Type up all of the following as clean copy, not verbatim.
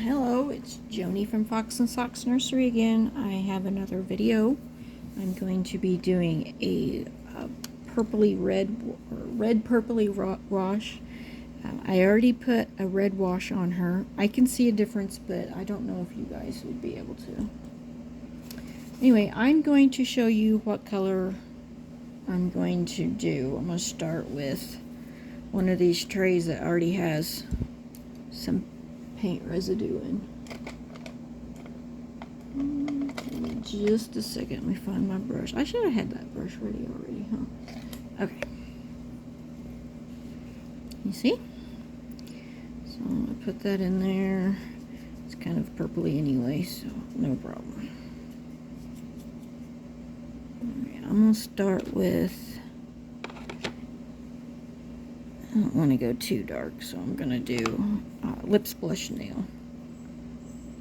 Hello, it's Joni from Fox and Socks Nursery again. I have another video. I'm going to be doing a purpley red purpley wash. I already put a red wash on her. I can see a difference, but I don't know if you guys would be able to. Anyway, I'm going to show you what color I'm going to do. I'm going to start with one of these trays that already has some paint residue in. Give me just a second. Let me find my brush. I should have had that brush ready already, huh? Okay. You see? So I'm going to put that in there. It's kind of purpley anyway, so no problem. Alright, I'm going to start with... I don't want to go too dark, so I'm going to do Lips Blush Nail.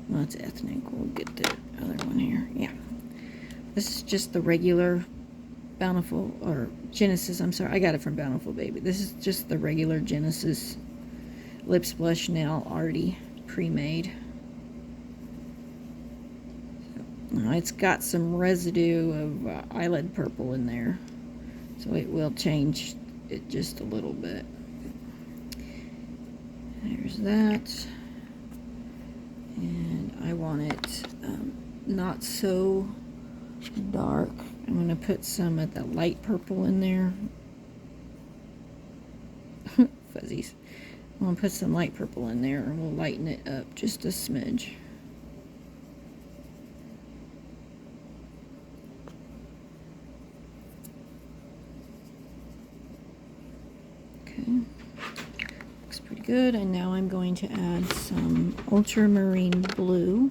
Well, it's ethnic. We'll get the other one here. Yeah. This is just the regular Bountiful, or Genesis, I'm sorry. I got it from Bountiful Baby. This is just the regular Genesis Lips Blush Nail, already pre-made. Now it's got some residue of eyelid purple in there, so it will change it just a little bit. There's that, and I want it not so dark. I'm going to put some of the light purple in there. Fuzzies. I'm going to put some light purple in there, and we'll lighten it up just a smidge. Okay. Pretty good. And now I'm going to add some ultramarine blue,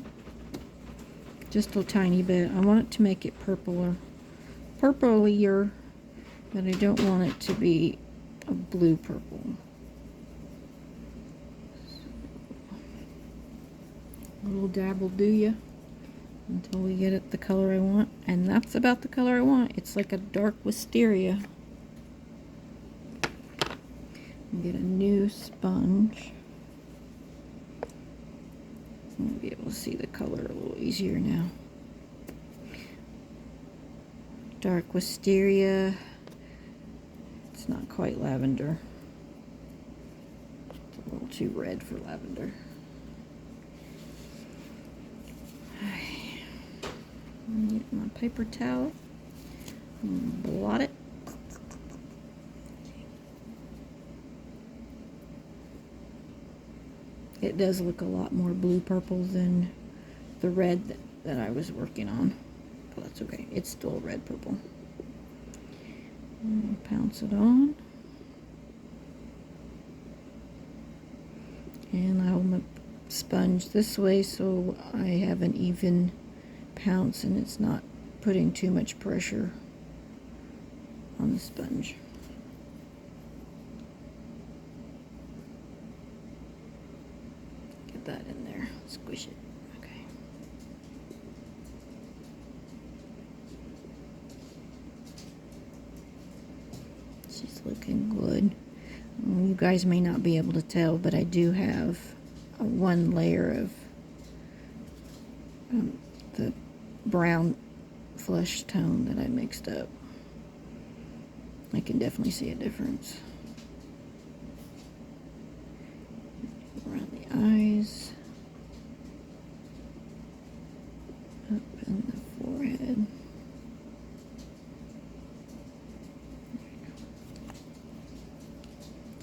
just a tiny bit. I want it to make it purplier, but I don't want it to be a blue purple. A little dab will do ya until we get it the color I want, and that's about the color I want. It's like a dark wisteria. Get a new sponge. I'll be able to see the color a little easier now. Dark wisteria. It's not quite lavender. It's a little too red for lavender. Get my paper towel and blot it. It does look a lot more blue-purple than the red that I was working on. But that's okay. It's still red-purple. Pounce it on. And I'll sponge this way so I have an even pounce and it's not putting too much pressure on the sponge. That in there, squish it. Okay. She's looking good. You guys may not be able to tell, but I do have one layer of the brown flesh tone that I mixed up. I can definitely see a difference. Around the eyes, up in the forehead.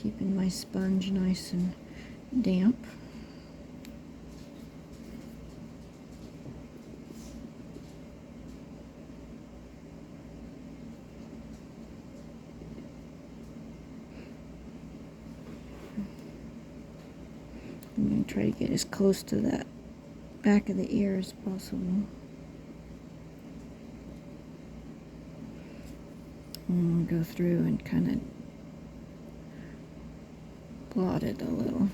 Keeping my sponge nice and damp. I'm going to try to get as close to that back of the ear as possible. And go through and kind of blot it a little.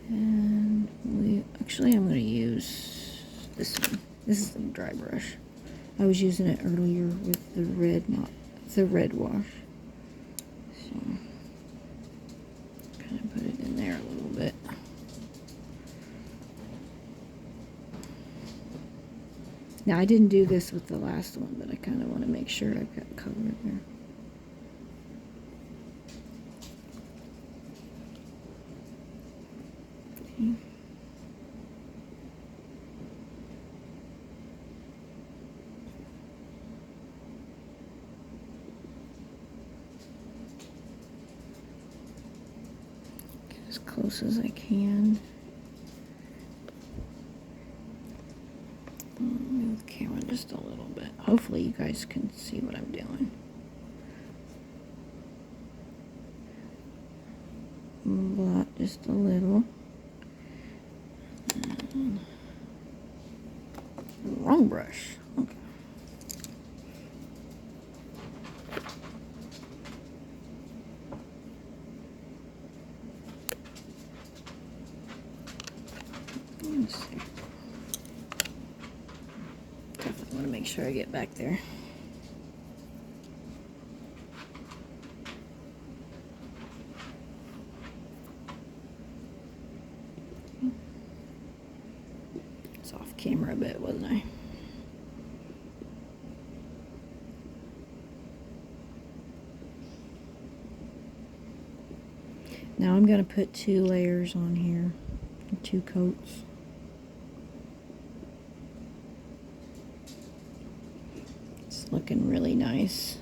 And I'm going to use this one. This is the dry brush. I was using it earlier with the red wash. So kind of put it Now, I didn't do this with the last one, but I kind of want to make sure I've got color there. Okay. Get as close as I can. Move the camera just a little bit. Hopefully you guys can see what I'm doing. Blot just a little. And wrong brush. Okay. Let's see. Definitely want to make sure I get back there. It's off camera a bit, wasn't I? Now I'm going to put 2 layers on here, 2 coats. It's looking really nice.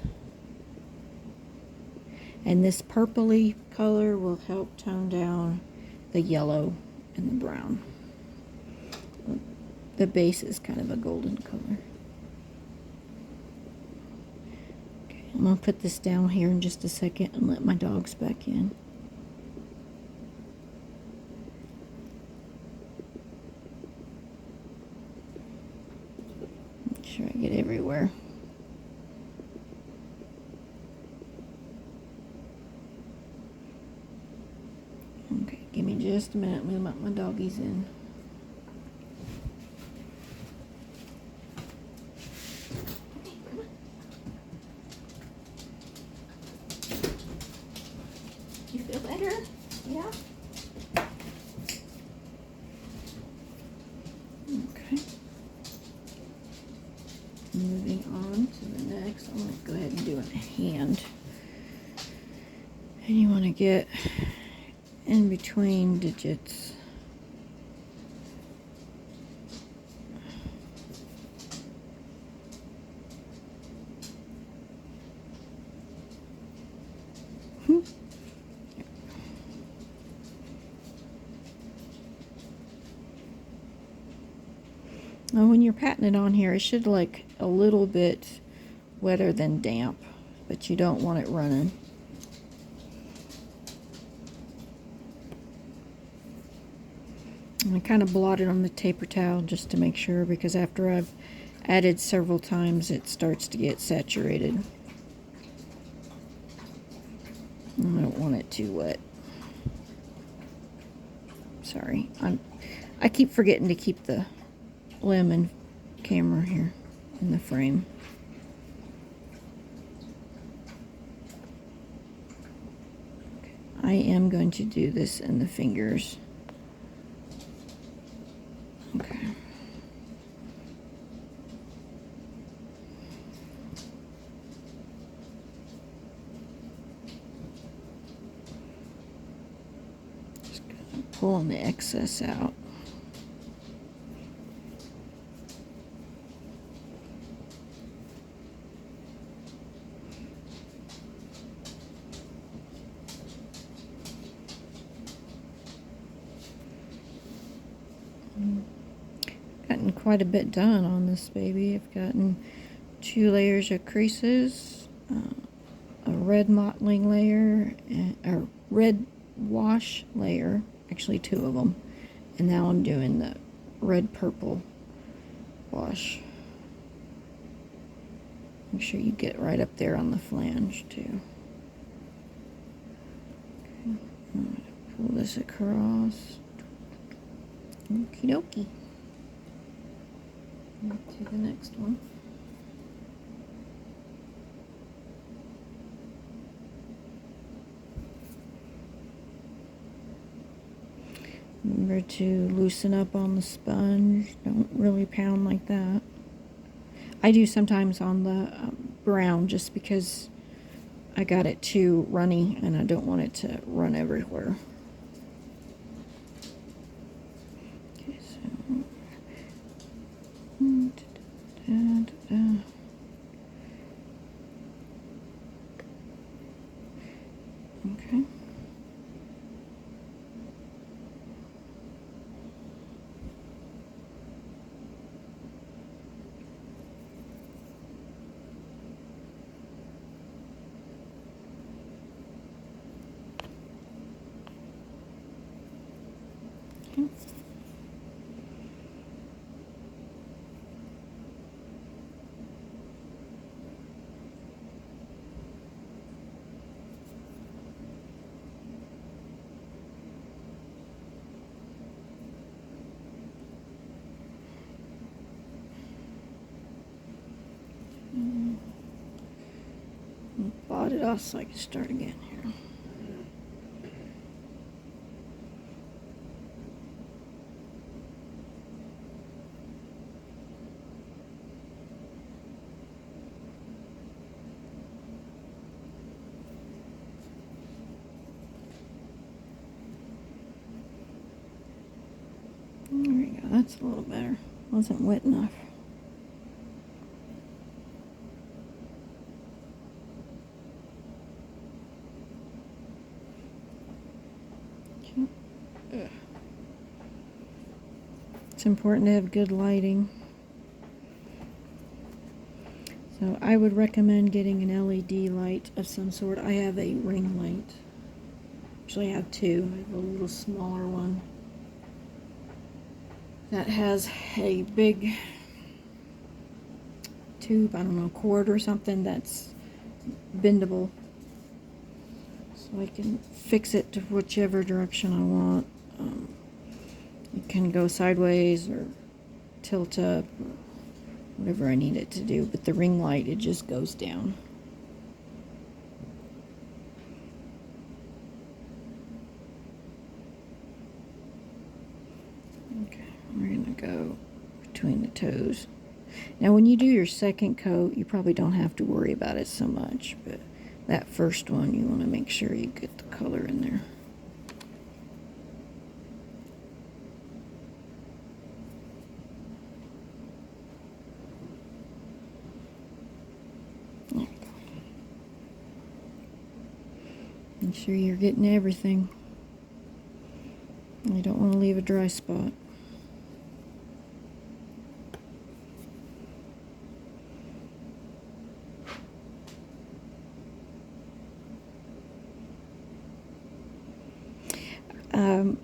And this purpley color will help tone down the yellow and the brown. The base is kind of a golden color. Okay, I'm going to put this down here in just a second and let my dogs back in. Make sure I get everywhere. Okay, give me just a minute. Let me let my doggies in. You feel better? Yeah? Okay. Moving on to the next, I'm going to go ahead and do a hand. And you want to get in between digits. Now when you're patting it on here, it should like a little bit wetter than damp, but you don't want it running. And I kind of blot it on the paper towel just to make sure, because after I've added several times it starts to get saturated. I don't want it too wet. Sorry, I keep forgetting to keep the lemon camera here in the frame. Okay. I am going to do this in the fingers. Okay. Just gonna pull the excess out. Gotten quite a bit done on this baby. I've gotten 2 layers of creases, a red mottling layer, and a red wash layer, actually 2 of them, and now I'm doing the red purple wash. Make sure you get right up there on the flange too. Okay. I'm going to pull this across. Okie dokie. To the next one. Remember to loosen up on the sponge. Don't really pound like that. I do sometimes on the brown just because I got it too runny and I don't want it to run everywhere. Okay, so okay. Okay. Blot it off so I can start again here. There we go, that's a little better. Wasn't wet enough. Okay. It's important to have good lighting. So I would recommend getting an LED light of some sort. I have a ring light. Actually, I have two. I have a little smaller one that has a big tube, I don't know, cord or something that's bendable. So I can fix it to whichever direction I want. It can go sideways or tilt up, or whatever I need it to do. But the ring light, it just goes down. Okay, we're gonna go between the toes. Now when you do your second coat, you probably don't have to worry about it so much, but that first one, you want to make sure you get the color in there. There you go. Make sure you're getting everything. You don't want to leave a dry spot.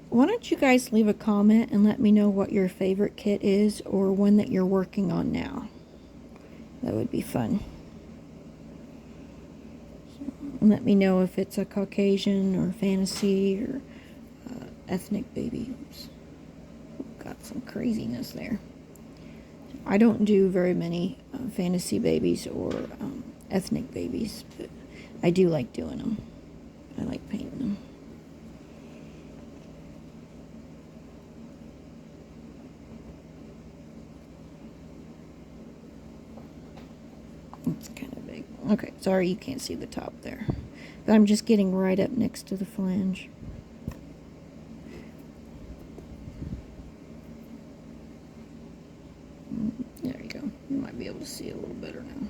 Why don't you guys leave a comment and let me know what your favorite kit is or one that you're working on now. That would be fun. And let me know if it's a Caucasian or fantasy or ethnic baby. Oops. Got some craziness there. I don't do very many fantasy babies or ethnic babies, but I do like doing them. I like painting them. It's kind of big. Okay, sorry you can't see the top there. But I'm just getting right up next to the flange. There you go. You might be able to see a little better now.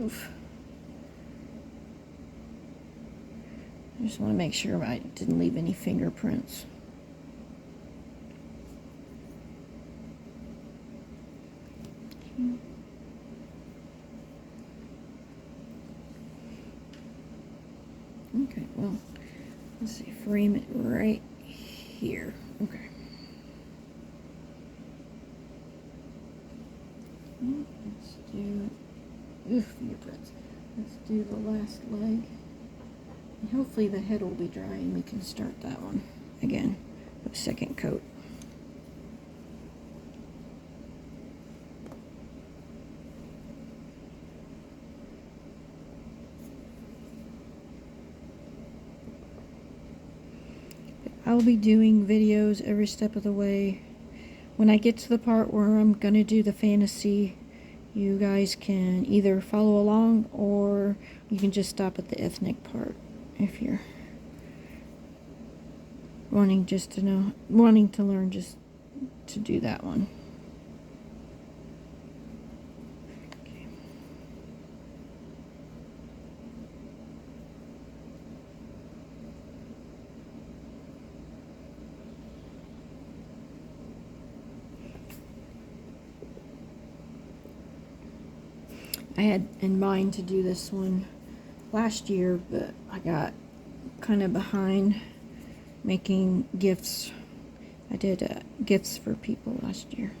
Oof. I just want to make sure I didn't leave any fingerprints. Okay, well, let's see, frame it right here. Okay. Let's do, fingerprints. Let's do the last leg. And hopefully the head will be dry and we can start that one again with a second coat. I'll be doing videos every step of the way. when I get to the part where I'm going to do the fantasy, you guys can either follow along or you can just stop at the ethnic part if you're wanting to learn just to do that one. Okay. I had in mind to do this one last year, but I got kind of behind making gifts. I did gifts for people last year.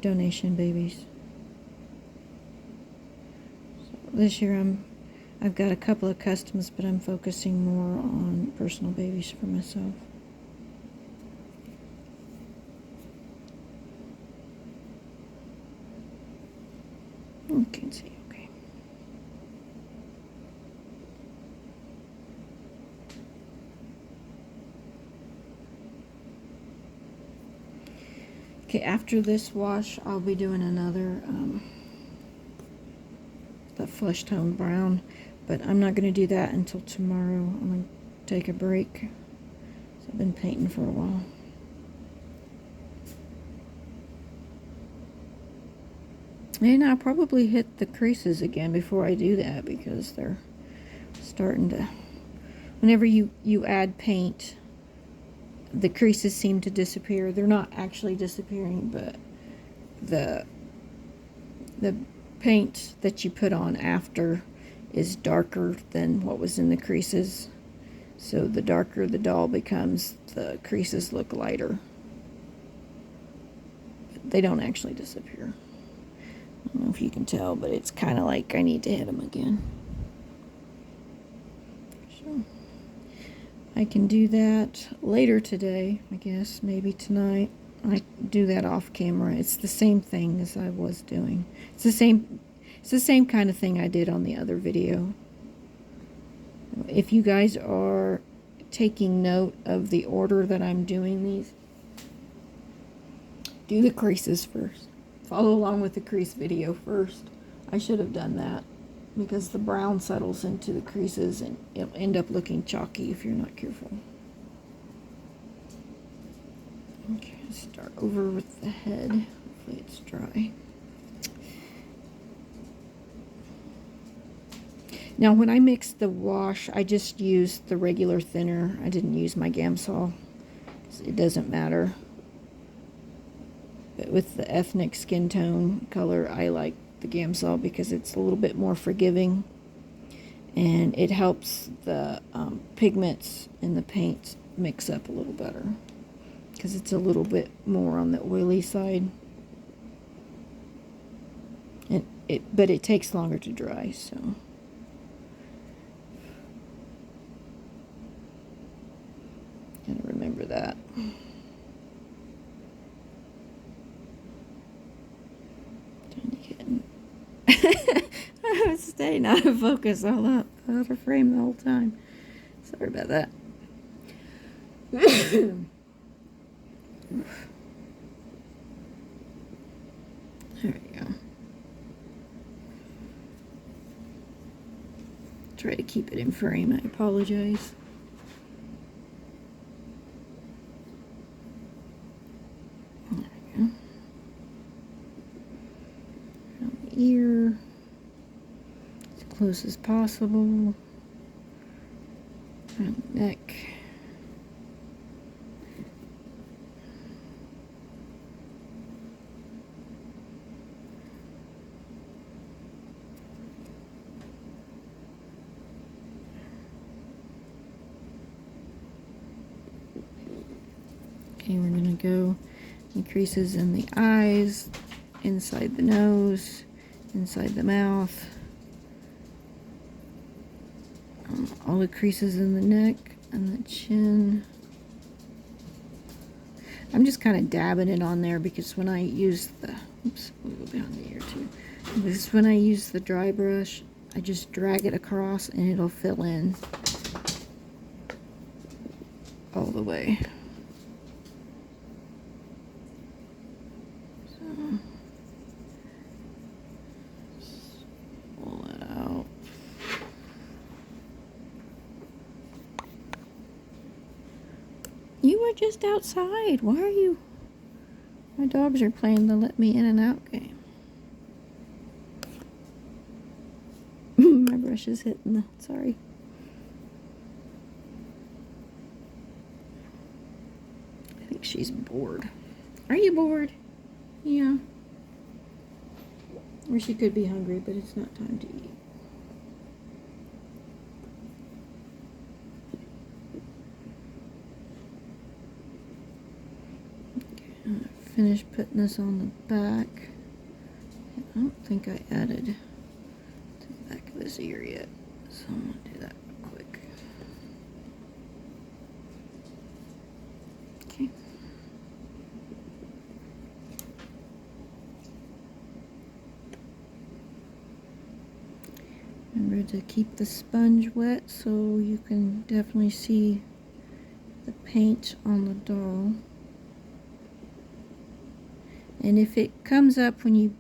Donation babies. So this year I've got a couple of customs, but I'm focusing more on personal babies for myself. You can see, okay. Okay, after this wash, I'll be doing another, the flesh tone brown, but I'm not going to do that until tomorrow. I'm going to take a break. So I've been painting for a while. And I'll probably hit the creases again before I do that, because they're starting to, whenever you add paint, the creases seem to disappear. They're not actually disappearing, but the paint that you put on after is darker than what was in the creases. So the darker the doll becomes, the creases look lighter. But they don't actually disappear. I don't know if you can tell, but it's kind of like I need to hit them again. So I can do that later today, I guess, maybe tonight. I do that off camera. It's the same thing as I was doing. It's the same kind of thing I did on the other video. If you guys are taking note of the order that I'm doing these, do the creases first. Follow along with the crease video first. I should have done that, because the brown settles into the creases and it'll end up looking chalky if you're not careful. Okay, start over with the head. Hopefully it's dry. Now when I mixed the wash, I just used the regular thinner. I didn't use my Gamsol. It doesn't matter. But with the ethnic skin tone color, I like the Gamsol because it's a little bit more forgiving, and it helps the pigments in the paint mix up a little better because it's a little bit more on the oily side. And but it takes longer to dry, so gotta remember that. I was staying out of focus all up, out of frame the whole time. Sorry about that. There we go. Try to keep it in frame. I apologize. There we go. Around the ear. Close as possible. Around the neck. Okay, we're going to go increases in the eyes, inside the nose, inside the mouth. All the creases in the neck and the chin. I'm just kind of dabbing it on there because when I use the, oops, we'll go behind the ear too. Because when I use the dry brush, I just drag it across and it'll fill in all the way. are just outside. Why are you? My dogs are playing the let me in and out game. My brush is hitting the, sorry. I think she's bored. Are you bored? Yeah. Or she could be hungry, but it's not time to eat. Finish putting this on the back. I don't think I added to the back of his ear yet, so I'm going to do that real quick. Okay. Remember to keep the sponge wet so you can definitely see the paint on the doll. And if it comes up when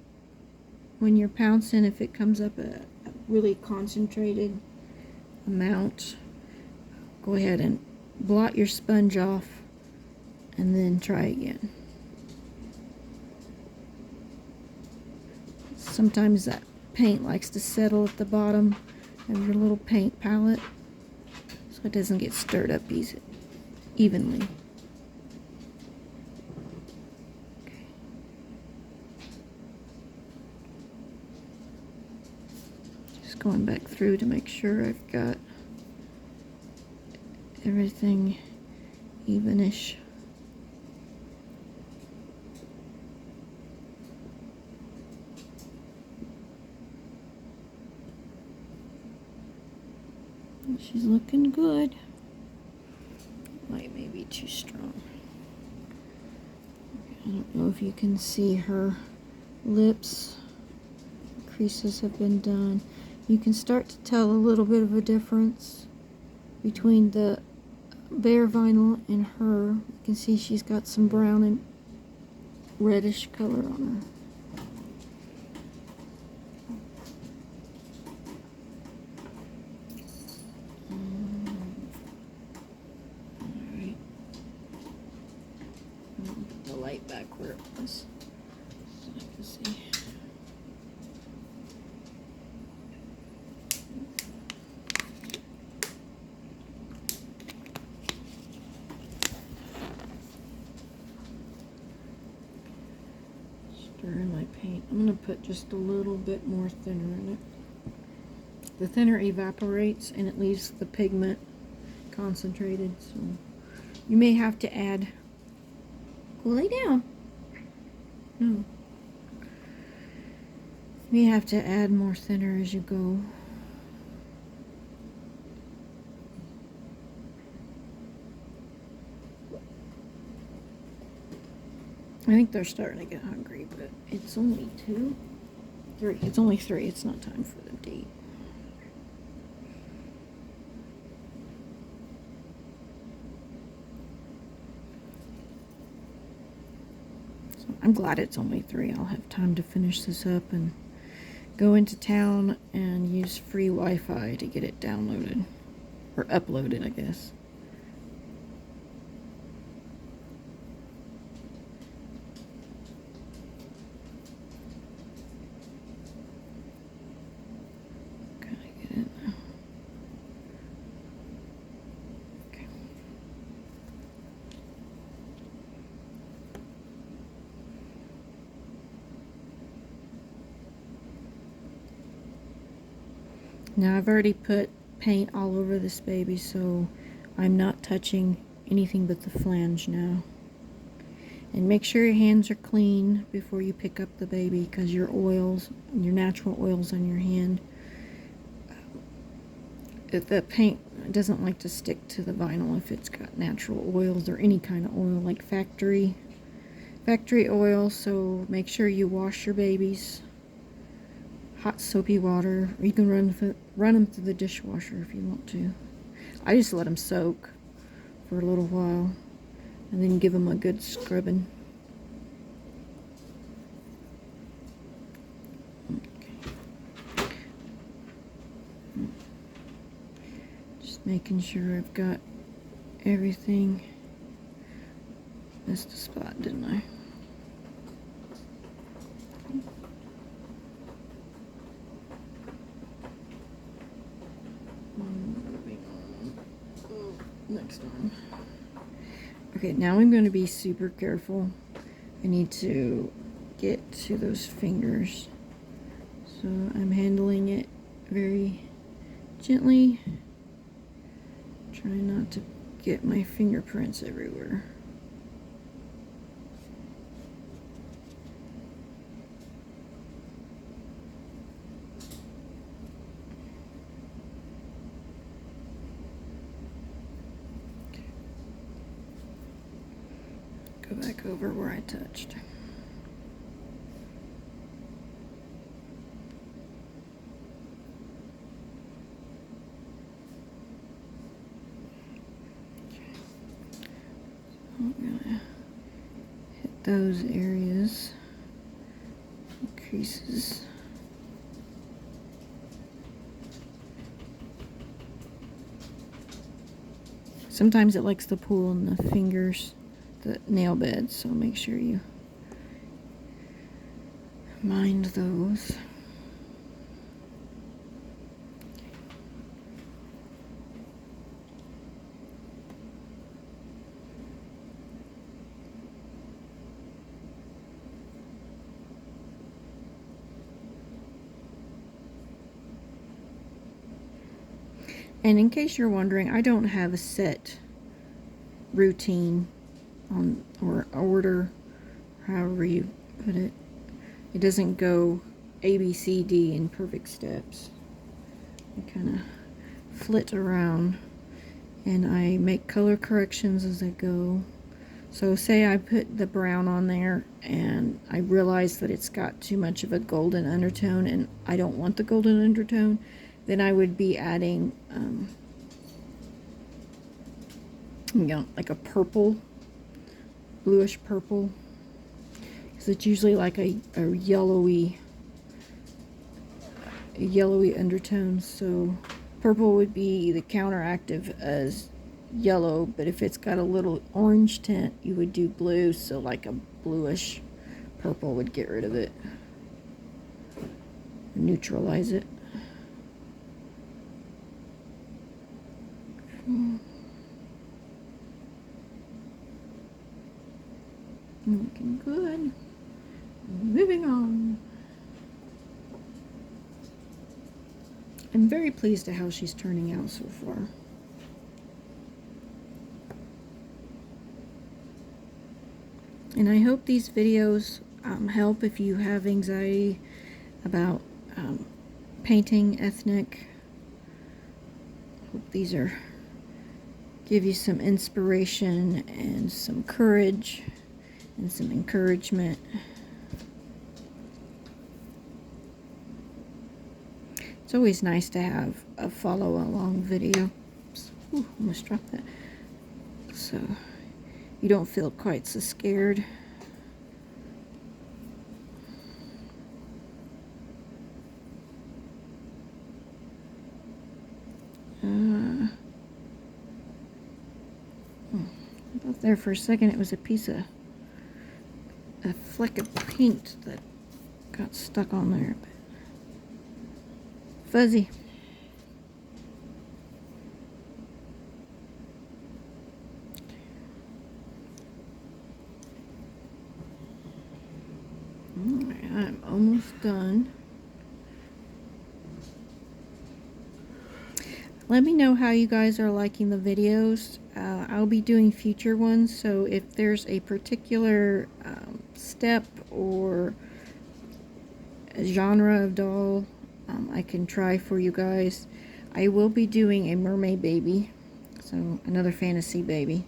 you're pouncing, if it comes up a really concentrated amount, go ahead and blot your sponge off and then try again. Sometimes that paint likes to settle at the bottom of your little paint palette so it doesn't get stirred up evenly. Going back through to make sure I've got everything evenish. She's looking good. Light may be too strong. I don't know if you can see her lips. Creases have been done. You can start to tell a little bit of a difference between the bare vinyl and her. You can see she's got some brown and reddish color on her. Alright. Put the light back where it was so I can see. In my paint. I'm going to put just a little bit more thinner in it. The thinner evaporates and it leaves the pigment concentrated, so you may have to add. Go lay down. No. You may have to add more thinner as you go. I think they're starting to get hungry, but it's only 3. It's only 3. It's not time for them to eat. So I'm glad it's only 3. I'll have time to finish this up and go into town and use free Wi-Fi to get it downloaded. Or uploaded, I guess. Now I've already put paint all over this baby, so I'm not touching anything but the flange now. And make sure your hands are clean before you pick up the baby, because your oils, your natural oils on your hand, if the paint doesn't like to stick to the vinyl if it's got natural oils or any kind of oil like factory oil. So make sure you wash your babies. Hot soapy water, or you can run them through the dishwasher if you want to. I just let them soak for a little while and then give them a good scrubbing. Okay. Just making sure I've got everything Missed a spot, didn't I? Next time. Okay, now I'm going to be super careful. I need to get to those fingers. So I'm handling it very gently. Trying not to get my fingerprints everywhere. Go back over where I touched. I'm gonna hit those areas, creases. Sometimes it likes to pull in the fingers, the nail bed, so make sure you mind those. And in case you're wondering, I don't have a set routine on or order, however you put it. It doesn't go A, B, C, D in perfect steps. I kind of flit around and I make color corrections as I go. So say I put the brown on there and I realize that it's got too much of a golden undertone and I don't want the golden undertone, then I would be adding you know, like a purple, bluish purple, because it's usually like a yellowy undertone. So purple would be the counteractive as yellow, but if it's got a little orange tint, you would do blue, so like a bluish purple would get rid of it, neutralize it. Looking good. Moving on. I'm very pleased at how she's turning out so far. And I hope these videos help if you have anxiety about painting ethnic. Hope these are give you some inspiration and some courage and some encouragement. It's always nice to have a follow along video. Ooh, almost dropped that. So you don't feel quite so scared. I thought there for a second it was a fleck of paint that got stuck on there. But fuzzy. Alright, I'm almost done. Let me know how you guys are liking the videos. I'll be doing future ones, so if there's a particular step or a genre of doll I can try for you guys. I will be doing a mermaid baby, so another fantasy baby.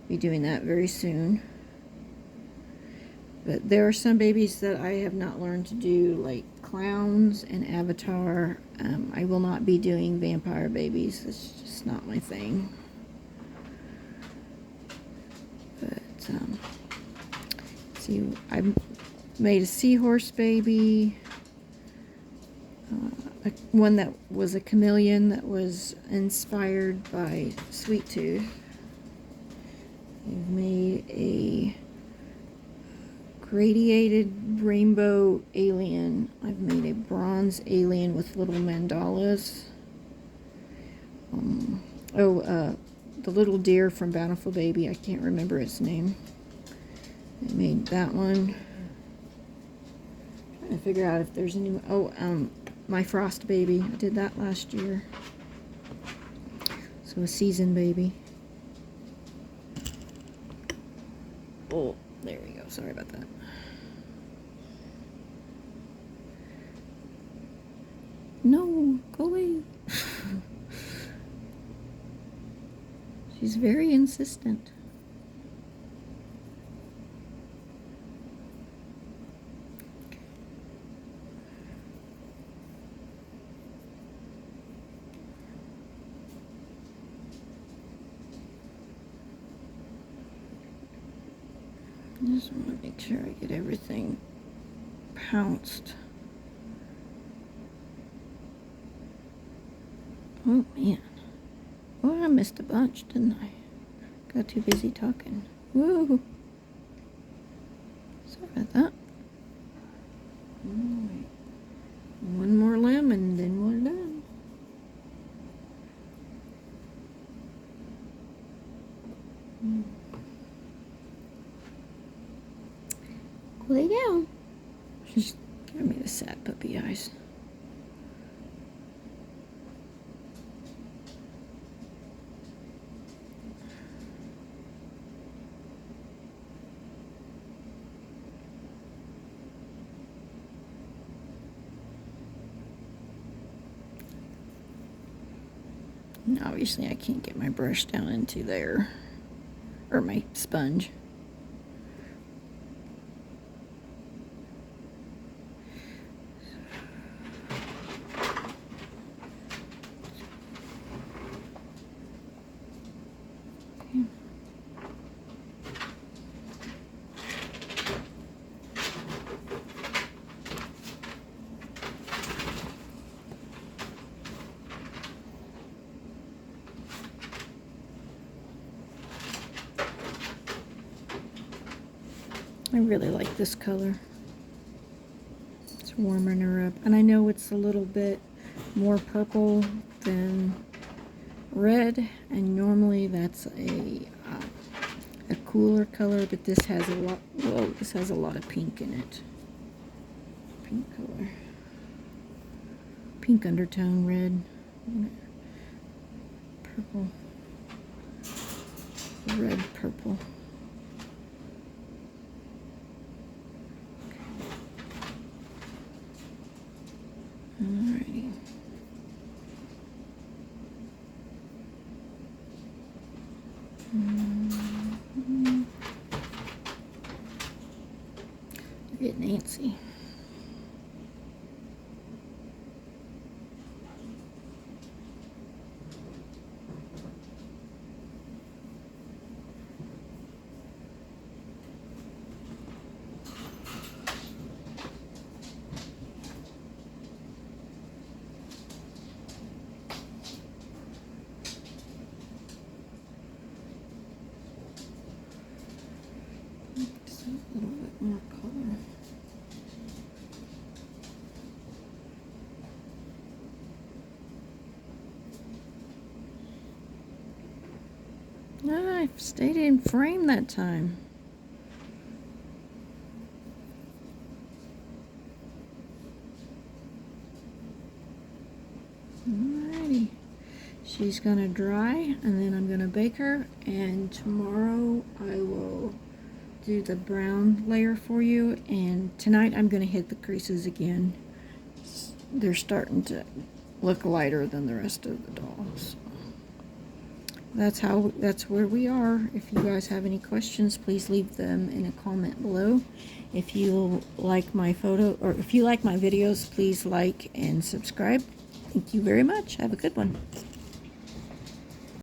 Be doing that very soon. But there are some babies that I have not learned to do, like clowns and Avatar. I will not be doing vampire babies. It's just not my thing. But see, I made a seahorse baby. One that was a chameleon that was inspired by Sweet Tooth. I've made a gradiated rainbow alien. I've made a bronze alien with little mandalas. The little deer from Bountiful Baby, I can't remember its name. I made that one. Trying to figure out if there's any. My Frost Baby. I did that last year. So a season baby. Oh, there we go. Sorry about that. No, go away. She's very insistent. I just want to make sure I get everything pounced. Oh man. Oh, I missed a bunch, didn't I? Got too busy talking. Woo! Sorry about that. Alright. One more limb and then we're done. Lay down. She's giving me the sad puppy eyes. And obviously I can't get my brush down into there, or my sponge. I really like this color. It's warming her up. And I know it's a little bit more purple than red, and normally that's a cooler color, but this has a lot, whoa, this has a lot of pink in it. Pink color. Pink undertone, red, purple, red, purple. Alrighty. Look at Nancy. Just a little bit more color. I stayed in frame that time. Alrighty. She's gonna dry, and then I'm gonna bake her, and tomorrow I will do the brown layer for you, and tonight I'm gonna hit the creases again. They're starting to look lighter than the rest of the dolls. That's where we are. If you guys have any questions, please leave them in a comment below. If you like my photo, or if you like my videos, please like and subscribe. Thank you very much. Have a good one.